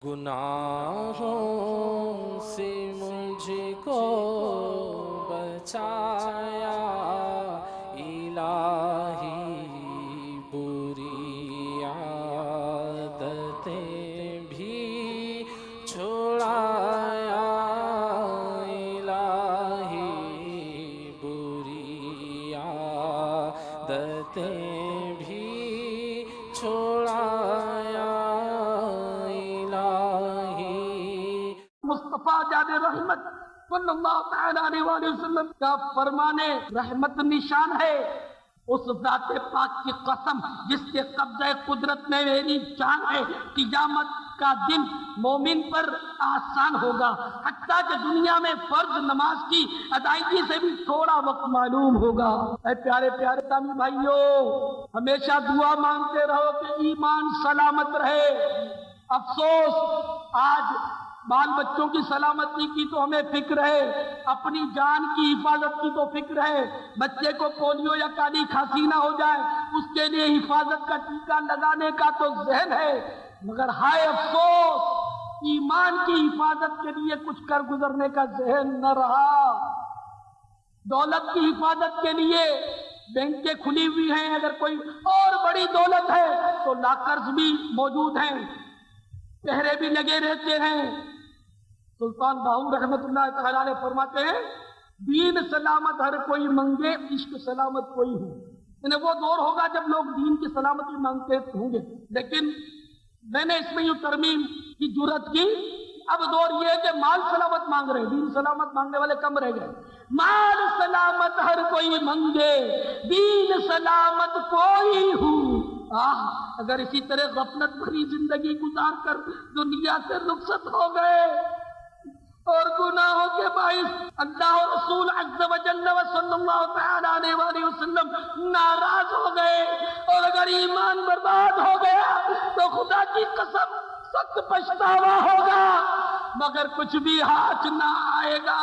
گناہوں سے مجھ کو بچایا الہی، بری عادتیں بھی چھڑایا الہی، بری عادتیں بھی چھڑایا مصطفیٰ جان رحمت صلی اللہ تعالیٰ علیہ وآلہ وسلم کا فرمان رحمت نشان ہے۔ اس ذات پاک کی قسم جس کے قبضہ قدرت میں میری جان ہے، قیامت کا دن مومن پر آسان ہوگا، حتیٰ کہ دنیا میں فرض نماز کی ادائیگی سے بھی تھوڑا وقت معلوم ہوگا۔ اے پیارے پیارے اسلامی بھائیو، ہمیشہ دعا مانگتے رہو کہ ایمان سلامت رہے۔ افسوس آج بال بچوں کی سلامتی کی تو ہمیں فکر ہے، اپنی جان کی حفاظت کی تو فکر ہے، بچے کو پولیو یا کالی کھانسی نہ ہو جائے اس کے لیے حفاظت کا ٹیکہ لگانے کا تو ذہن ہے، مگر ہائے افسوس ایمان کی حفاظت کے لیے کچھ کر گزرنے کا ذہن نہ رہا۔ دولت کی حفاظت کے لیے بینکیں کھلی ہوئی ہیں، اگر کوئی اور بڑی دولت ہے تو لاکرز بھی موجود ہیں، پہرے بھی لگے رہتے ہیں۔ سلطان باہو رحمت اللہ تعالیٰ علیہ فرماتے ہیں، دین سلامت ہر کوئی منگے، عشق سلامت کوئی ہو۔ یعنی وہ دور ہوگا جب لوگ دین کی سلامتی مانگتے ہوں گے، لیکن میں نے اس میں یوں ترمیم کی جرات کی، اب دور یہ ہے کہ مال سلامت مانگ رہے ہیں، دین سلامت مانگنے والے کم رہ گئے۔ مال سلامت ہر کوئی منگے، دین سلامت کوئی ہو۔ اگر اسی طرح غفلت بھری زندگی گزار کر دنیا سے رخصت ہو گئے اور گناہوں کے باعث اللہ و رسول عز و جل و صلی اللہ تعالیٰ علیہ وآلہ وسلم ناراض ہو گئے اور اگر ایمان برباد ہو گیا تو خدا کی قسم سخت پچھتاوا ہوگا، مگر کچھ بھی ہاتھ نہ آئے گا۔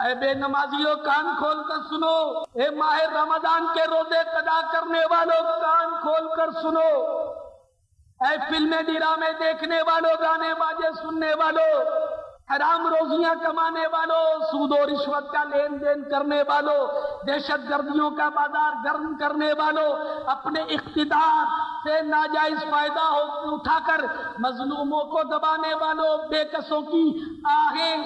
اے بے نمازیوں کان کھول کر سنو، اے ماہ رمضان کے روزے قضا کرنے والوں کان کھول کر سنو، اے فلمیں ڈرامے دیکھنے والوں، گانے باجے سننے والوں، حرام روزیاں کمانے والوں، سود و رشوت کا لین دین کرنے والوں، دہشت گردیوں کا بازار گرم کرنے والوں، اپنے اقتدار سے ناجائز فائدہ اٹھا کر مظلوموں کو دبانے والوں، بے کسوں کی آہیں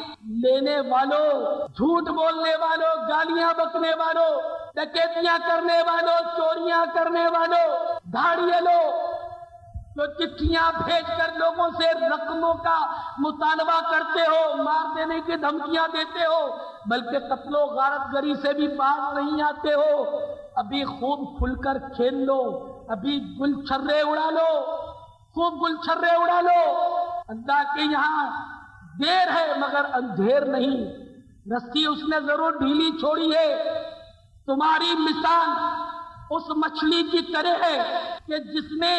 لینے والوں، جھوٹ بولنے والوں، گالیاں بکنے والوں، ڈکیتیاں کرنے والوں، چوریاں کرنے والوں، دھاڑیے لو جو چٹھیاں بھیج کر لوگوں سے رقموں کا مطالبہ کرتے ہو، مار دینے کی دھمکیاں دیتے ہو، بلکہ قتل و غارت گری سے بھی باز نہیں آتے ہو، ابھی خوب کھل کر کھیل لو، ابھی گل چھرے اڑا لو، خوب گل چھرے اڑا لو۔ اللہ کے یہاں دیر ہے مگر اندھیر نہیں، رسی اس نے ضرور ڈھیلی چھوڑی ہے۔ تمہاری مثال اس مچھلی کی طرح ہے کہ جس نے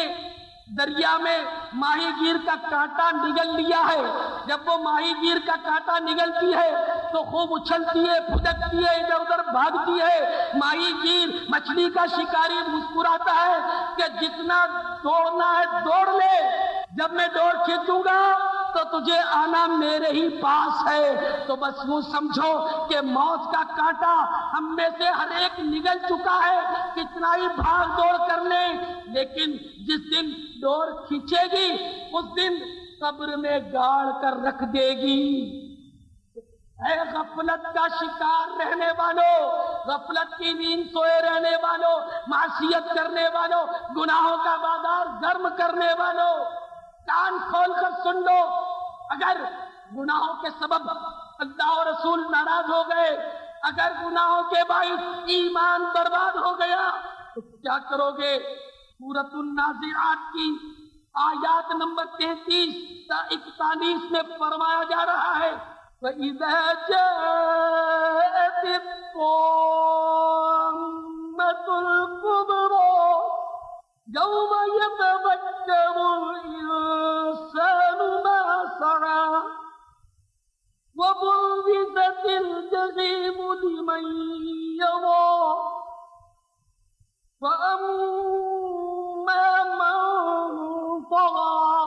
دریا میں ماہی گیر کا کانٹا نگل لیا ہے، جب وہ ماہی گیر کا کانٹا نگلتی ہے تو خوب اچھلتی ہے، پھدکتی ہے، ادھر ادھر بھاگتی ہے، ماہی گیر مچھلی کا شکاری مسکراتا ہے کہ جتنا دوڑنا ہے دوڑ لے، جب میں ڈور کھینچوں گا تو تجھے آنا میرے ہی پاس ہے۔ تو بس یوں سمجھو کہ موت کا کانٹا ہم میں سے ہر ایک نگل چکا ہے، کتنا ہی بھاگ دوڑ کر لیں، لیکن جس دن ڈور کھینچے گی اس دن قبر میں گاڑ کر رکھ دے گی۔ اے غفلت کا شکار رہنے والوں، غفلت کی نیند سوئے رہنے والوں، معصیت کرنے والوں، گناہوں کا بازار گرم کرنے والوں، کان کھول کر سن لو، اگر گناہوں کے سبب اللہ و رسول ناراض ہو گئے، اگر گناہوں کے باعث ایمان برباد ہو گیا تو کیا کرو گے؟ سورۃ النازعات کی آیات نمبر 33 تا 41 میں فرمایا جا رہا ہے، وَإِذَا جَاءَتِ الطَّامَّةُ الْكُبْرَىٰ يَوْمَ يَتَذَكَّرُ الْإِنسَانُ مَا سَعَىٰ وَبُرِّزَتِ الْجَحِيمُ لِمَن يَرَىٰ وَأَمَّا مَن طَغَىٰ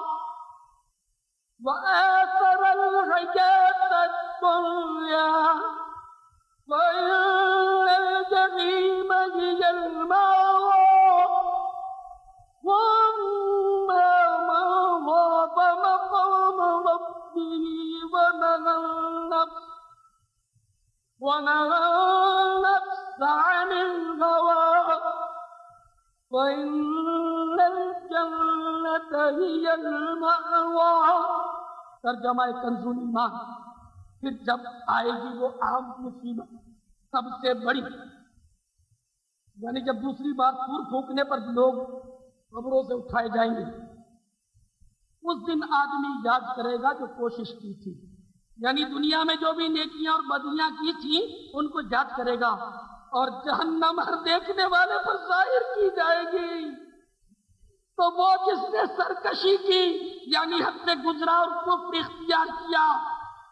آثر الحياة الدنيا وإن الجحيم هي المأوى وأما من خاف مقام ربه ونهى النفس عن الهوى وإن الجنة هي المأوى. ترجمہ کنز ایمان. پھر جب آئے گی وہ عام مصیبت سب سے بڑی، یعنی جب دوسری بار سور پھونکنے پر لوگ قبروں سے اٹھائے جائیں گے، اس دن آدمی یاد کرے گا جو کوشش کی تھی، یعنی دنیا میں جو بھی نیکیاں اور بدیاں کی تھی ان کو یاد کرے گا، اور جہنم ہر دیکھنے والے پر ظاہر کی جائے گی. تو وہ جس نے سرکشی کی، یعنی حد سے گزرا اور کفر اختیار کیا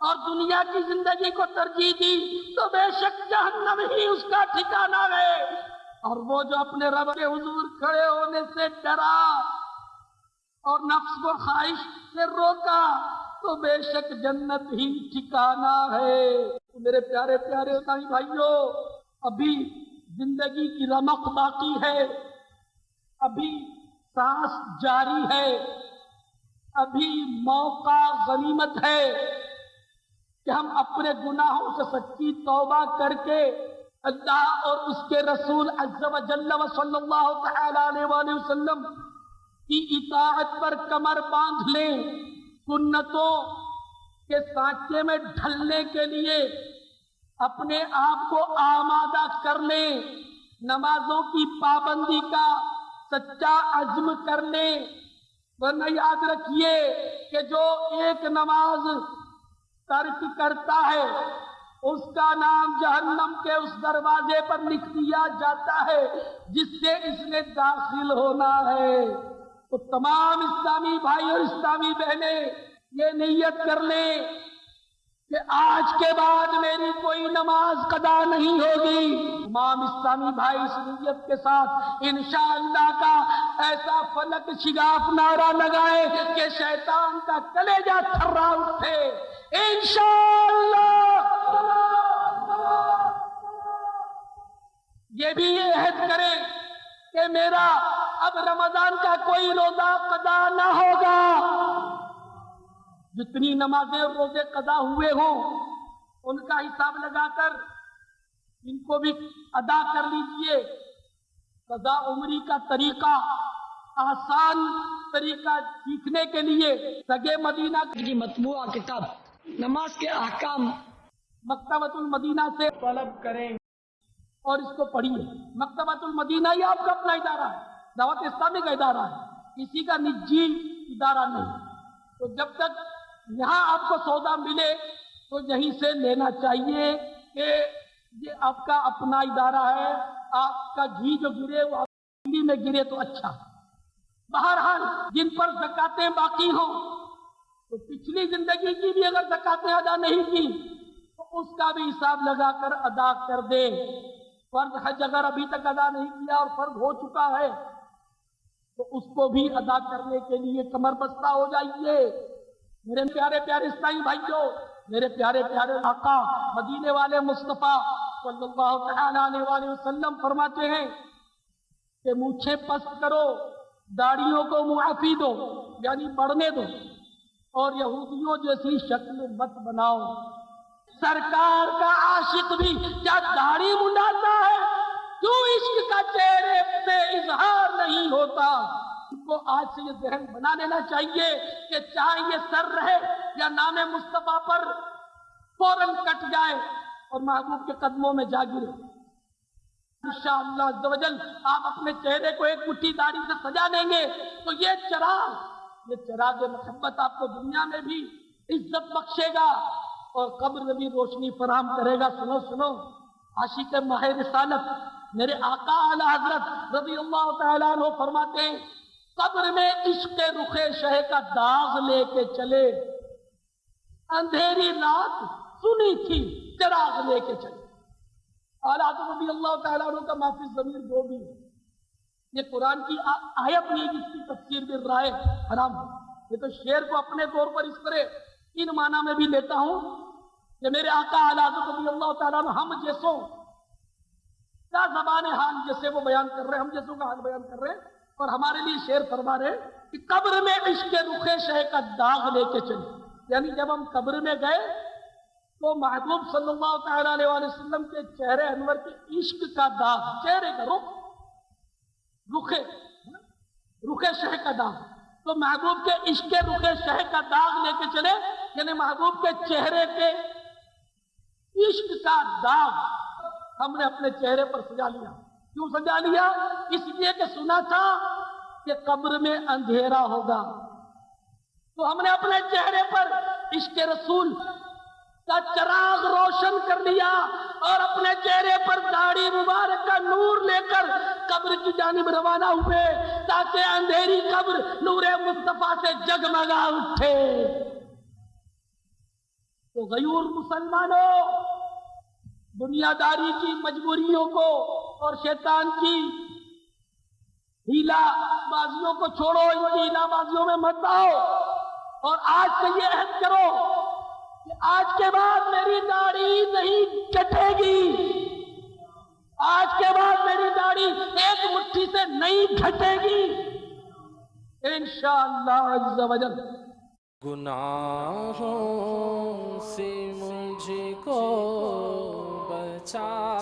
اور دنیا کی زندگی کو ترجیح دی، تو بے شک جہنم ہی اس کا ٹھکانہ ہے. اور وہ جو اپنے رب کے حضور کھڑے ہونے سے ڈرا اور نفس کو خواہش سے روکا، تو بے شک جنت ہی ٹھکانہ ہے. میرے پیارے پیارے اسلامی بھائیوں، ابھی زندگی کی رمق باقی ہے، ابھی سانس جاری ہے، ابھی موقع غنیمت ہے کہ ہم اپنے گناہوں سے سچی توبہ کر کے اللہ اور اس کے رسول عز و جل و صلی اللہ تعالی علیہ وآلہ وسلم کی اطاعت پر کمر باندھ لیں، سنتوں کے سانچے میں ڈھلنے کے لیے اپنے آپ کو آمادہ کر لیں، نمازوں کی پابندی کا سچا عزم کر لیں. ورنہ یاد رکھیے کہ جو ایک نماز ترک کرتا ہے اس کا نام جہنم کے اس دروازے پر لکھ دیا جاتا ہے جس سے اس نے داخل ہونا ہے. تو تمام اسلامی بھائی اور اسلامی بہنیں یہ نیت کر لیں کہ آج کے بعد میری کوئی نماز قضا نہیں ہوگی. تمام اسلامی بھائی اس نیت کے ساتھ انشاءاللہ کا ایسا فلک شگاف نعرہ لگائے کہ شیطان کا کلیجہ تھرا اٹھے. انشاءاللہ یہ بھی یہ عہد کریں کہ میرا اب رمضان کا کوئی روزہ قضا نہ ہوگا. جتنی نمازیں اور روزے قضا ہوئے ہوں ان کا حساب لگا کر ان کو بھی ادا کر لیجئے. قضا عمری کا طریقہ، آسان طریقہ سیکھنے کے لیے سگے مدینہ کی مطبوعہ کتاب نماز کے احکام مکتبۃ المدینہ سے طلب کریں اور اس کو پڑھیے. مکتبۃ المدینہ یہ آپ کا اپنا ادارہ ہے، دعوت اسلامی کا ادارہ ہے، کسی کا نجی ادارہ نہیں. تو جب تک یہاں آپ کو سودا ملے تو یہیں سے لینا چاہیے کہ یہ آپ کا اپنا ادارہ ہے. آپ کا گھی جو گرے وہ آپ کی میں گرے تو اچھا. بہرحال جن پر زکاتیں باقی ہوں تو پچھلی زندگی کی بھی اگر زکاتیں ادا نہیں کی تو اس کا بھی حساب لگا کر ادا کر دے. فرض حج اگر ابھی تک ادا نہیں کیا اور فرض ہو چکا ہے تو اس کو بھی ادا کرنے کے لیے کمر بستہ ہو جائیے. میرے پیارے پیارے اسلامی بھائیوں، میرے پیارے پیارے آقا مدینے والے مصطفیٰ صلی اللہ تعالی علیہ وآلہ وسلم فرماتے ہیں کہ مونچھیں پست کرو، داڑھیوں کو معافی دو یعنی بڑھنے دو، اور یہودیوں جیسی شکل مت بناؤ. سرکار کا عاشق بھی کیا داڑھی منڈاتا ہے؟ کیوں عشق کا چہرے پہ اظہار نہیں ہوتا؟ ان کو آج سے یہ ذہن بنا لینا چاہیے کہ چاہے یہ سر رہے یا نام مصطفیٰ پر فوراً کٹ جائے اور محبوب کے قدموں میں جا گرے. انشاءاللہ عز و جل آپ اپنے چہرے کو ایک مٹھی داڑھی سے سجا دیں گے تو یہ چراغ محبت آپ کو دنیا میں بھی عزت بخشے گا اور قبر میں بھی روشنی فراہم کرے گا. سنو سنو، عاشق ماہ رسالت میرے آقا اعلی حضرت رضی اللہ تعالیٰ عنہ فرماتے ہیں قبر میں عشق رخ شہ کا داغ لے کے چلے، اندھیری رات سنی تھی چراغ لے کے چلے. اعلی حضرت رضی اللہ تعالیٰ عنہ کا معافی ضمیر جو بھی ہے، یہ قرآن کی آیت نہیں جس کی تفسیر بھی رائے حرام ہے. یہ تو شعر کو اپنے طور پر اس طرح ان معنی میں بھی لیتا ہوں کہ میرے آقا اعلیٰ حضرت رضی اللہ تعالیٰ عنہ ہم جیسوں کیا زبان حال جیسے وہ بیان کر رہے ہیں، ہم جیسوں کا حال بیان کر رہے ہیں، اور ہمارے لیے شعر فرما رہے ہیں کہ قبر میں عشق رخ شہ کا داغ لے کے چلے، یعنی جب ہم قبر میں گئے تو محبوب صلی اللہ تعالیٰ علیہ وآلہ وسلم کے چہرے انور کے عشق کا داغ، چہرے کا رخ شہ کا داغ، تو محبوب کے عشق رخ شہ کا داغ لے کے چلے، یعنی محبوب کے چہرے کے عشق کا داغ ہم نے اپنے چہرے پر سجا لیا۔ کیوں سجا لیا؟ اس لیے کہ سنا تھا کہ قبر میں اندھیرا ہوگا، تو ہم نے اپنے چہرے پر عشق رسول کا چراغ روشن کر لیا اور اپنے چہرے پر داڑھی مبارک کا نور لے کر قبر کی جانب روانہ ہوئے تاکہ اندھیری قبر نور مصطفیٰ سے جگمگا اٹھے۔ تو غیور مسلمانوں، دنیا داری کی مجبوریوں کو اور شیطان کی ہیلا بازیوں کو چھوڑو، ان کی ہیلا بازیوں میں مت آؤ، اور آج سے یہ عہد کرو کہ آج کے بعد میری داڑھی نہیں کٹے گی، آج کے بعد میری داڑھی ایک مٹھی سے نہیں گھٹے گی انشاءاللہ عز و جل۔ گناہوں سے مجھ کو بچا